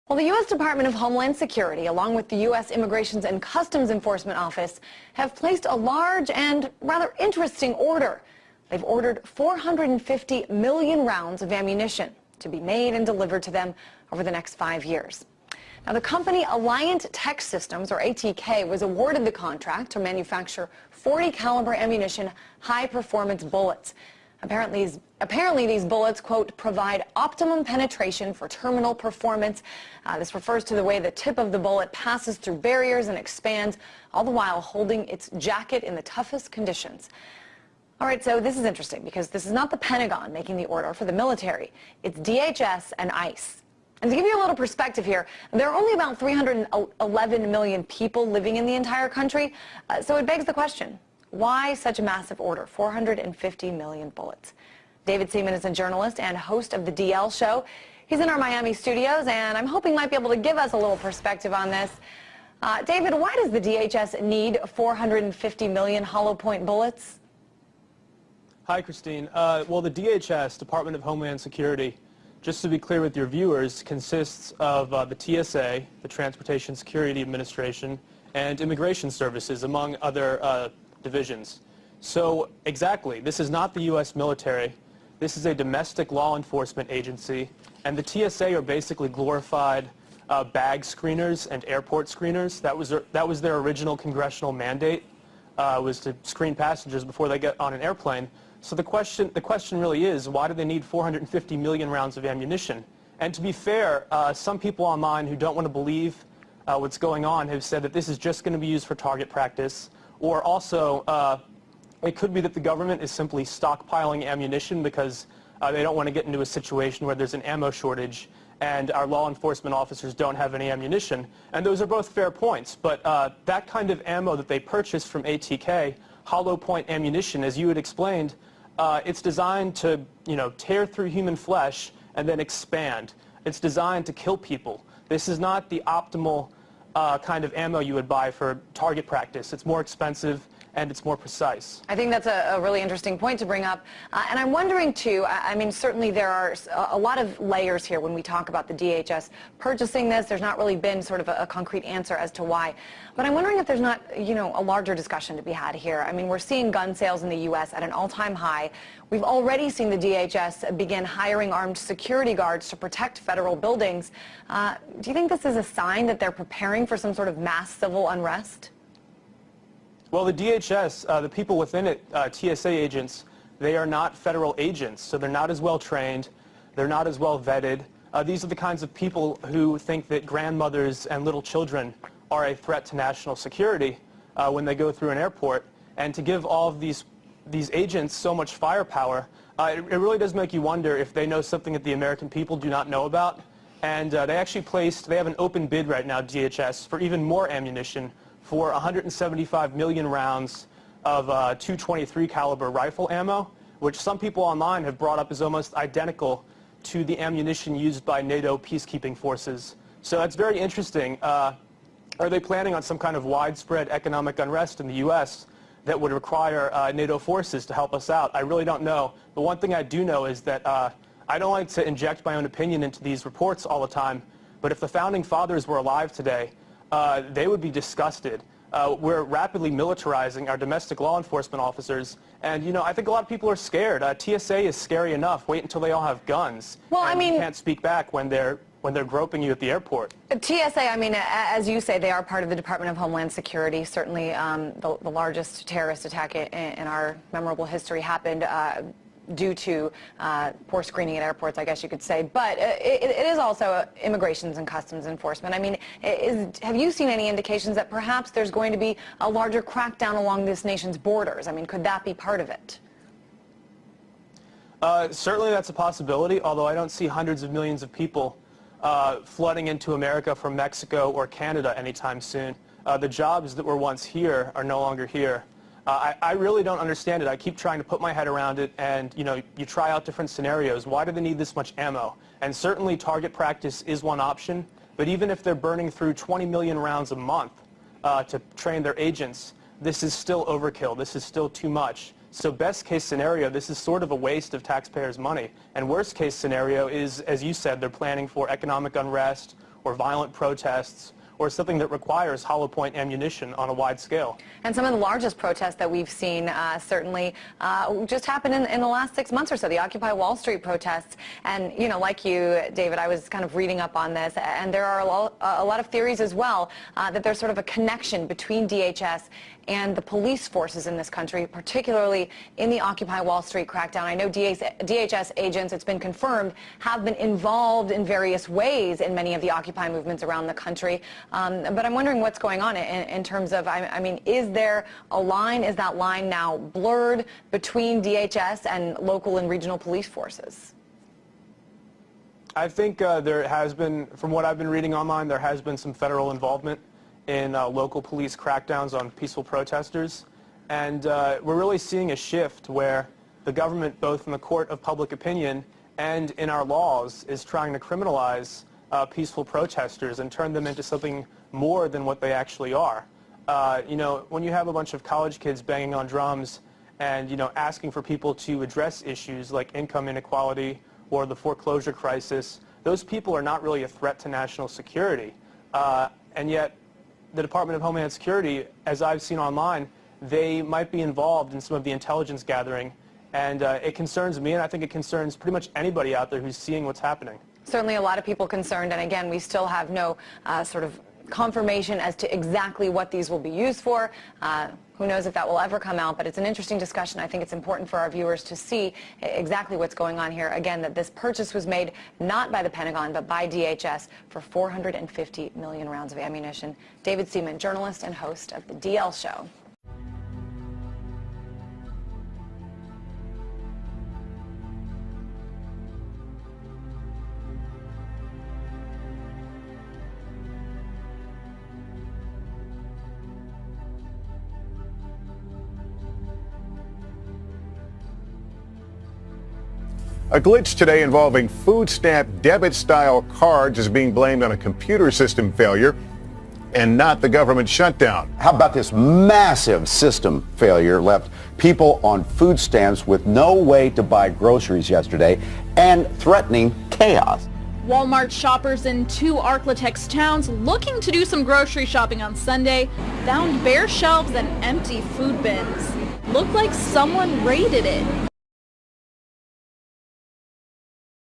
Well, the U.S. Department of Homeland Security, along with the U.S. Immigrations and Customs Enforcement Office, have placed a large and rather interesting order. They've ordered 450 million rounds of ammunition to be made and delivered to them over the next 5 years. Now, the company Alliant Tech Systems, or ATK, was awarded the contract to manufacture 40 caliber ammunition high-performance bullets. Apparently these bullets, quote, provide optimum penetration for terminal performance. This refers to the way the tip of the bullet passes through barriers and expands, all the while holding its jacket in the toughest conditions. All right, so this is interesting because this is not the Pentagon making the order for the military. It's DHS and ICE. And to give you a little perspective here, there are only about 311 million people living in the entire country, so it begs the question, why such a massive order, 450 million bullets? David Seaman is a journalist and host of the DL Show. He's in our Miami studios, and I'm hoping he might be able to give us a little perspective on this. David, why does the DHS need 450 million hollow point bullets? Hi, Christine. Well, the DHS, Department of Homeland Security, just to be clear with your viewers, consists of the TSA, the Transportation Security Administration, and Immigration Services, among other divisions. So exactly, this is not the U.S. military. This is a domestic law enforcement agency, and the TSA are basically glorified bag screeners and airport screeners. That was their original congressional mandate, was to screen passengers before they get on an airplane. So the question really is, why do they need 450 million rounds of ammunition? And to be fair, some people online who don't want to believe what's going on have said that this is just going to be used for target practice, or also it could be that the government is simply stockpiling ammunition because they don't want to get into a situation where there's an ammo shortage and our law enforcement officers don't have any ammunition. And those are both fair points, but that kind of ammo that they purchased from ATK, hollow point ammunition, as you had explained, it's designed to, tear through human flesh and then expand. It's designed to kill people. This is not the optimal kind of ammo you would buy for target practice. It's more expensive and it's more precise. I think that's a really interesting point to bring up. And I'm wondering, too, I mean, certainly there are a lot of layers here when we talk about the DHS purchasing this. There's not really been sort of a concrete answer as to why. But I'm wondering if there's not, a larger discussion to be had here. I mean, we're seeing gun sales in the U.S. at an all-time high. We've already seen the DHS begin hiring armed security guards to protect federal buildings. Do you think this is a sign that they're preparing for some sort of mass civil unrest? Well, the DHS, the people within it, TSA agents, they are not federal agents, so they're not as well trained, they're not as well vetted. These are the kinds of people who think that grandmothers and little children are a threat to national security when they go through an airport. And to give all of these agents so much firepower, it really does make you wonder if they know something that the American people do not know about. And they have an open bid right now, DHS, for even more ammunition, for 175 million rounds of .223 caliber rifle ammo, which some people online have brought up as almost identical to the ammunition used by NATO peacekeeping forces. So that's very interesting. Are they planning on some kind of widespread economic unrest in the U.S. that would require NATO forces to help us out? I really don't know. But one thing I do know is that I don't like to inject my own opinion into these reports all the time, but if the Founding Fathers were alive today, they would be disgusted. We're rapidly militarizing our domestic law enforcement officers, and I think a lot of people are scared. TSA is scary enough. Wait until they all have guns. Well, I mean, you can't speak back when they're groping you at the airport. TSA, I mean, as you say, they are part of the Department of Homeland Security. Certainly, the largest terrorist attack in our memorable history happened due to poor screening at airports, I guess you could say. But it is also Immigrations and Customs Enforcement. I mean, have you seen any indications that perhaps there's going to be a larger crackdown along this nation's borders? I mean, could that be part of it? Certainly that's a possibility, although I don't see hundreds of millions of people flooding into America from Mexico or Canada anytime soon. The jobs that were once here are no longer here. I really don't understand it. I keep trying to put my head around it, and you try out different scenarios. Why do they need this much ammo? And certainly target practice is one option, but even if they're burning through 20 million rounds a month to train their agents, this is still overkill. This is still too much. So best case scenario, this is sort of a waste of taxpayers' money. And worst case scenario is, as you said, they're planning for economic unrest or violent protests or something that requires hollow point ammunition on a wide scale. And some of the largest protests that we've seen certainly just happened in the last 6 months or so, the Occupy Wall Street protests. And, you know, like you, David, I was kind of reading up on this, and there are a lot of theories as well that there's sort of a connection between DHS and the police forces in this country, particularly in the Occupy Wall Street crackdown. I know DHS agents, it's been confirmed, have been involved in various ways in many of the Occupy movements around the country. But I'm wondering what's going on in terms of, I mean, is there a line, is that line now blurred between DHS and local and regional police forces? I think there has been, from what I've been reading online, there has been some federal involvement in local police crackdowns on peaceful protesters. And we're really seeing a shift where the government, both in the court of public opinion and in our laws, is trying to criminalize peaceful protesters and turn them into something more than what they actually are. You know, when you have a bunch of college kids banging on drums and, you know, asking for people to address issues like income inequality or the foreclosure crisis, those people are not really a threat to national security. And yet, the Department of Homeland Security, as I've seen online, they might be involved in some of the intelligence gathering, and it concerns me, and I think it concerns pretty much anybody out there who's seeing what's happening. Certainly a lot of people concerned, and again, we still have no sort of confirmation as to exactly what these will be used for. Who knows if that will ever come out, but it's an interesting discussion. I think it's important for our viewers to see exactly what's going on here. Again, that this purchase was made not by the Pentagon, but by DHS for 450 million rounds of ammunition. David Seaman, journalist and host of The DL Show. A glitch today involving food stamp debit-style cards is being blamed on a computer system failure and not the government shutdown. How about this massive system failure left people on food stamps with no way to buy groceries yesterday and threatening chaos? Walmart shoppers in 2 Arklatex towns looking to do some grocery shopping on Sunday found bare shelves and empty food bins. Looked like someone raided it.